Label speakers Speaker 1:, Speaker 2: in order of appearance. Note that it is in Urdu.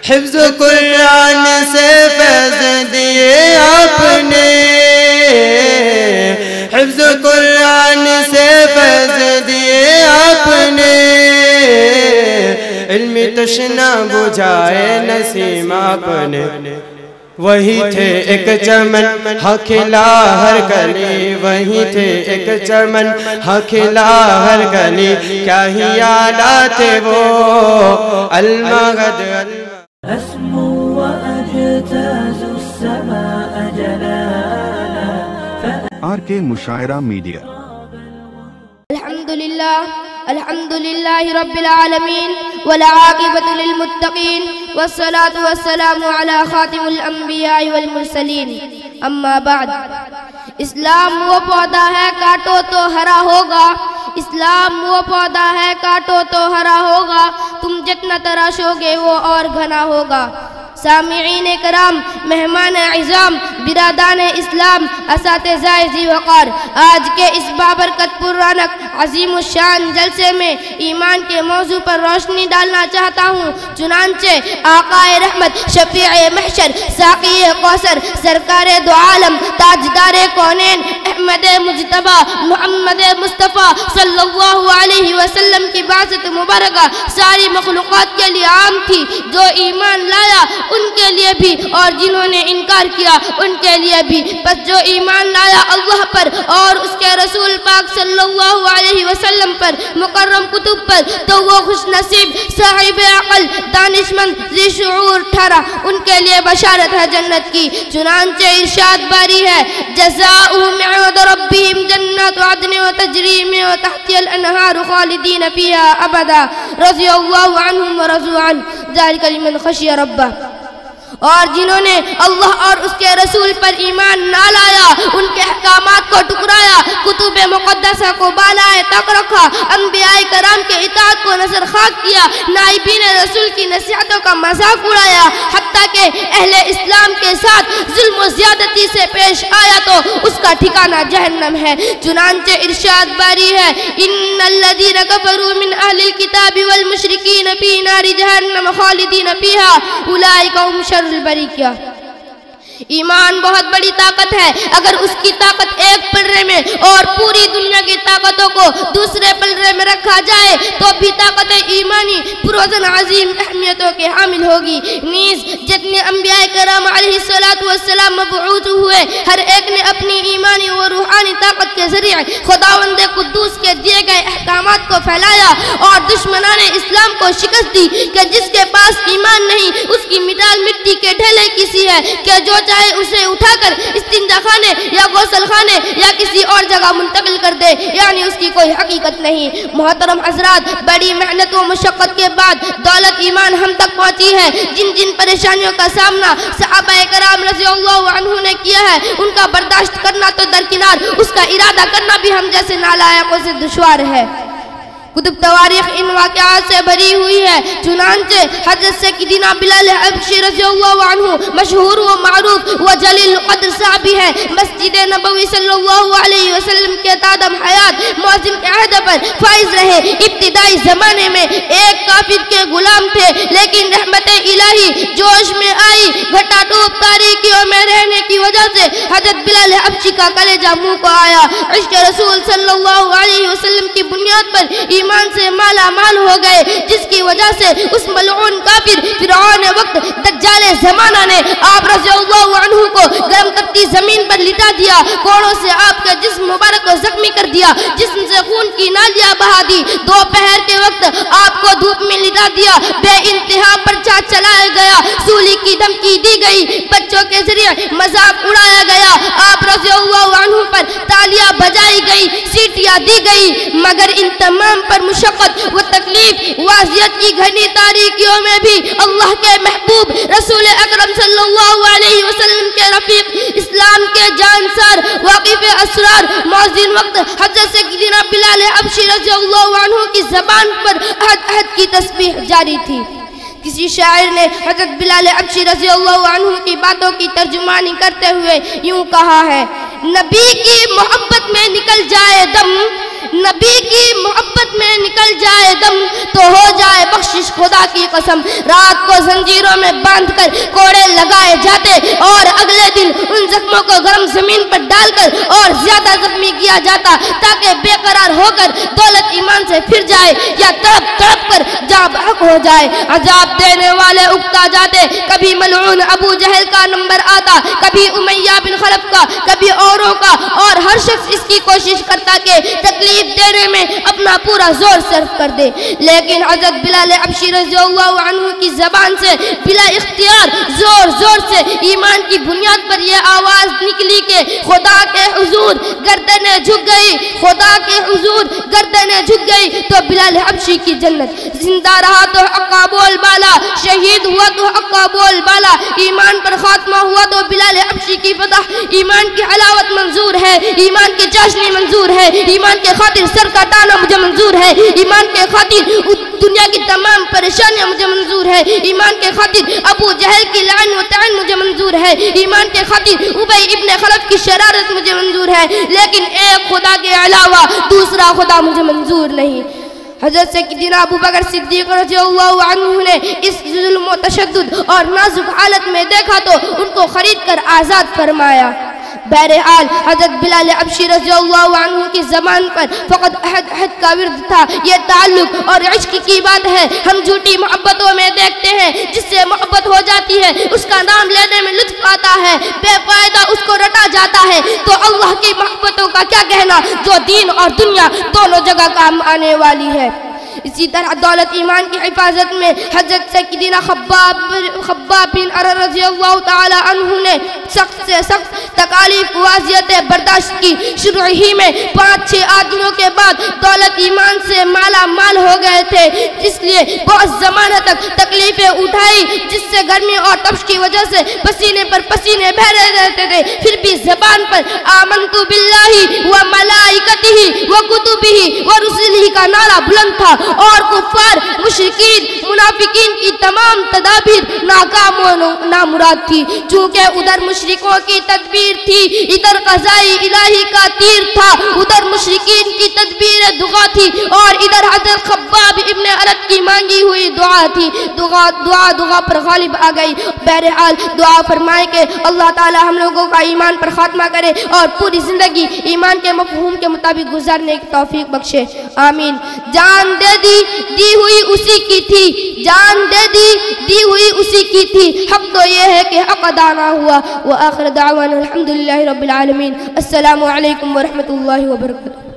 Speaker 1: حفظ قرآن سے فیض دیے آپ نے، حفظ قرآن سے فیض دیے آپ نے، علمی تشنا بجھائے نسیم آپ نے، وہی تھے ایک چمن ہاں کھلا ہر گلی، وہی تھے ایک چمن ہاں کھلا ہر گلی، کیا ہی یاد تھے وہ المغد
Speaker 2: أسمو وأجتاز السماء جلالا
Speaker 3: RK مشاعرہ میڈیا۔
Speaker 4: الحمد لله رب العالمين والعاقبة للمتقين والصلاة والسلام على خاتم الأنبياء والمرسلين اما بعد۔ اسلام وہ پودا ہے کاٹو تو ہرا ہوگا، اسلام وہ پودا ہے کاٹو تو ہرا ہوگا، تم جتنا تراشو گے وہ اور گھنا ہوگا۔ سامعین کرام، مہمان عظام، برادان اسلام، اساتذہ ذی وقار، آج کے اس بابرکت پررونق عظیم الشان جلسے میں ایمان کے موضوع پر روشنی ڈالنا چاہتا ہوں۔ چنانچہ آقا رحمت، شفیع محشر، ساقی کوثر، سرکار دو عالم، تاجدار کونین، احمد مجتبی محمد مصطفیٰ صلی اللہ علیہ وسلم کی بعثت مبارکہ ساری مخلوقات کے لیے عام تھی۔ جو ایمان لایا ان کے لیے بھی اور جنہوں نے انکار کیا ان کے لیے بھی، بس جو ایمان لایا اللہ پر اور اس کے رسول پاک صلی اللہ علیہ وسلم پر، مکرم کتب پر، تو وہ خوش نصیب، صاحب عقل، دانشمند، ذی شعور ٹھہرا، ان کے لیے بشارت ہے جنت کی۔ چنانچہ ارشاد باری ہے، جزاؤہم عند ربہم جنات عدن وتجری من تحتها الانہار خالدین فیہا ابدا رضی اللہ عنہم ورضوا عنہ ذلک لمن خشی ربہ۔ اور جنہوں نے اللہ اور اس کے رسول پر ایمان نہ لایا، ان کے احکامات کو ٹکرایا، کتب مقدسہ کو بالائے طاق رکھا، انبیاء کرام کے اطاعت کو نظر خاک کیا، نائبین رسول کی نصیحتوں کا مذاق اڑایا، حتیٰ کہ اہل اسلام کے ساتھ ظلم و زیادتی سے پیش آیا تو اس کا ٹھکانہ جہنم ہے۔ چنانچہ ارشاد باری ہے، ان الذین کفروا من اہل الکتاب والمشرکین فی نار جہنم خالدین فیہا اولئک هم شر البریہ۔ ایمان بہت بڑی طاقت ہے، اگر اس کی طاقت ایک پلڑے میں اور پوری دنیا کی طاقتوں کو دوسرے پلڑے میں رکھا جائے تو بھی طاقت ایمانی پروزن عظیم اہمیتوں کے حامل ہوگی۔ نیز جتنے انبیاء کرام علیہ السلام مبعوث ہوئے، ہر ایک نے اپنی ایمانی و روحانی طاقت کے ذریعے خداوند قدوس کے دیے گئے احکامات کو پھیلایا اور دشمنان اسلام کو شکست دی کہ جس کے پاس ایمان نہیں اس کی مثال مٹی کے ڈھیلے کی سی ہے کہ جو چاہے اسے اٹھا کر استنجا خانے یا غسل خانے یا کسی اور جگہ منتقل کر دے، یعنی اس کی کوئی حقیقت نہیں۔ محترم حضرات، بڑی محنت و مشقت کے بعد دولت ایمان ہم تک پہنچی ہے۔ جن جن پریشانیوں کا سامنا صحابہ کرام رضی اللہ عنہ نے کیا ہے، ان کا برداشت کرنا تو درکنار، اس کا ارادہ کرنا بھی ہم جیسے نالائقوں سے دشوار ہے۔ کتب تواریخ ان واقعات سے بھری ہوئی ہے۔ چنانچہ حضرت سیدنا بلال حبشی رضی اللہ عنہ مشہور و معروف و جلیل قدر صحابی ہے۔ مسجد نبوی صلی اللہ علیہ وسلم کے تادم حیات مؤذن کے عہدے پر فائز رہے۔ ابتدائی زمانے میں ایک کافر کے غلام تھے، لیکن رحمت الہی جوش میں آئی، گھٹا ٹوپ تاریکیوں میں رہنے کی وجہ سے حضرت بلال حبشی کا کلیجہ منہ کو آیا۔ عشق رسول صلی اللہ علیہ وسلم کی بنیاد پر ایمان سے مالا مال ہو گئے، جس کی وجہ سے اس ملعون کافر فرعون وقت دجال زمانہ نے آپ رضی اللہ عنہ کو گرم تپتی زمین پر لٹا دیا، کوڑوں سے آپ کے جسم مبارک کو زخمی کر دیا، جسم سے خون کی نالیاں بہا دی، دوپہر کے وقت آپ کو دھوپ میں لٹا دیا، بے انتہا پرچہ چلایا گیا، سولی کی دھمکی دی گئی، بچوں کے ذریعے مذاق اڑایا گیا، آپ رضی اللہ عنہ پر تالیاں بجائی گئی، سیٹیاں دی گئی، مگر ان تمام پر مشقت و تکلیف واضحیت کی گھنی تاریکیوں میں بھی اللہ کے محبوب رسول اکرم صلی اللہ علیہ وسلم کے رفیق، اسلام کے جانسار، واقف اسرار، مؤذن وقت حضرت سیدنا بلال حبشی رضی اللہ عنہ کی زبان پر عہد عہد کی تسبیح جاری تھی۔ کسی شاعر نے حضرت بلال حبشی رضی اللہ عنہ کی باتوں کی ترجمانی کرتے ہوئے یوں کہا ہے، نبی کی محبت میں نکل جائے دم، نبی کی محبت میں نکل جائے دم تو ہو جائے بخشش خدا کی قسم۔ رات کو زنجیروں میں باندھ کر کوڑے لگائے جاتے اور اگلے دن ان زخموں کو گرم زمین پر ڈال کر اور زیادہ زخمی کیا جاتا تاکہ بے قرار ہو کر دولت ایمان سے پھر جائے یا تڑپ تڑپ کر جاں بحق ہو جائے۔ عذاب دینے والے اکتا جاتے، کبھی ملعون ابو جہل کا نمبر آتا، کبھی امیہ بن خلف کا، کبھی اوروں کا، اور ہر شخص اس کی کوشش کرتا کہ تکلیف دینے میں اپنا پورا زور صرف کر دے، لیکن حضرت بلال حبشی رضی اللہ عنہ کی زبان سے بلا اختیار زور زور سے ایمان کی بنیاد پر یہ آواز نکلی کہ خدا کے حضور گردنیں جھک گئی، خدا کے حضور گردنیں جھک گئی تو بلال حبشی کی جنت۔ زندہ رہا تو حقا بول بالا، شہید ہوا تو حقا بول بالا، ایمان پر خاتمہ ہوا تو بلال حبشی کی فتح۔ ایمان کی علاوت منظور ہے، ایمان کی چاشنی منظور ہے، ایمان کے خاطر سر کا تانا مجھے منظور ہے، ایمان کے خاطر دنیا کی تمام پریشانیاں مجھے منظور ہے، ایمان کے خاطر ابو جہل کی لعن و طعن مجھے منظور ہے، ایمان کے خاطر ابی ابن خلف کی شرارت مجھے منظور ہے، لیکن ایک خدا کے علاوہ دوسرا خدا مجھے منظور نہیں۔ حضرت سیدنا ابو بکر صدیق رضی اللہ عنہ نے اس ظلم و تشدد اور نازک حالت میں دیکھا تو ان کو خرید کر آزاد فرمایا۔ بہرحال حضرت بلال حبشی رضی اللہ عنہ کی زبان پر فقط عہد کا ورد تھا۔ یہ تعلق اور عشق کی بات ہے، ہم جھوٹی محبتوں میں دیکھتے ہیں جس سے محبت ہو جاتی ہے، اس کا نام لینے میں لطف آتا ہے، بے فائدہ اس کو رٹا جاتا ہے، تو اللہ کی محبتوں کا کیا کہنا جو دین اور دنیا دونوں جگہ کام آنے والی ہے۔ اسی طرح دولت ایمان کی حفاظت میں حضرت سیدنا خباب بن ارر رضی اللہ تعالی عنہ نے سخت سے سخت تکالیف و اذیتیں برداشت کی۔ شروع ہی میں 5-6 آدمیوں کے بعد دولت ایمان سے مالا مال ہو گئے تھے، اس لیے بہت زمانہ تک تکلیفیں اٹھائی جس سے گرمی اور تپش کی وجہ سے پسینے پر پسینے بہہ رہتے تھے، پھر بھی زبان پر آمنت باللہ و ملائکتہ و کتبہ و رسلہ کا نعرہ بلند تھا، اور کفار مشرکین منافقین کی تمام تدابیر ناکام و نامراد تھی۔ چونکہ ادھر مشرکوں کی تدبیر تھی، ادھر قضاء الہی کا تیر تھا، ادھر مشرکین کی تدبیر دعا تھی اور ادھر حضرت خباب ابن ارد کی مانگی ہوئی دعا تھی۔ دعا پر غالب آ گئی۔ بہرحال دعا فرمائے کہ اللہ تعالی ہم لوگوں کا ایمان پر خاتمہ کرے اور پوری زندگی ایمان کے مفہوم کے مطابق گزارنے کی توفیق بخشے، آمین۔ جان دے دی ہوئی اسی کی تھی، جان دے دی ہوئی اسی کی تھی، حق تو یہ ہے کہ حق ادا نہ ہوا۔ وآخر دعوانا الحمدللہ رب العالمین۔ السلام علیکم ورحمۃ اللہ وبرکاتہ۔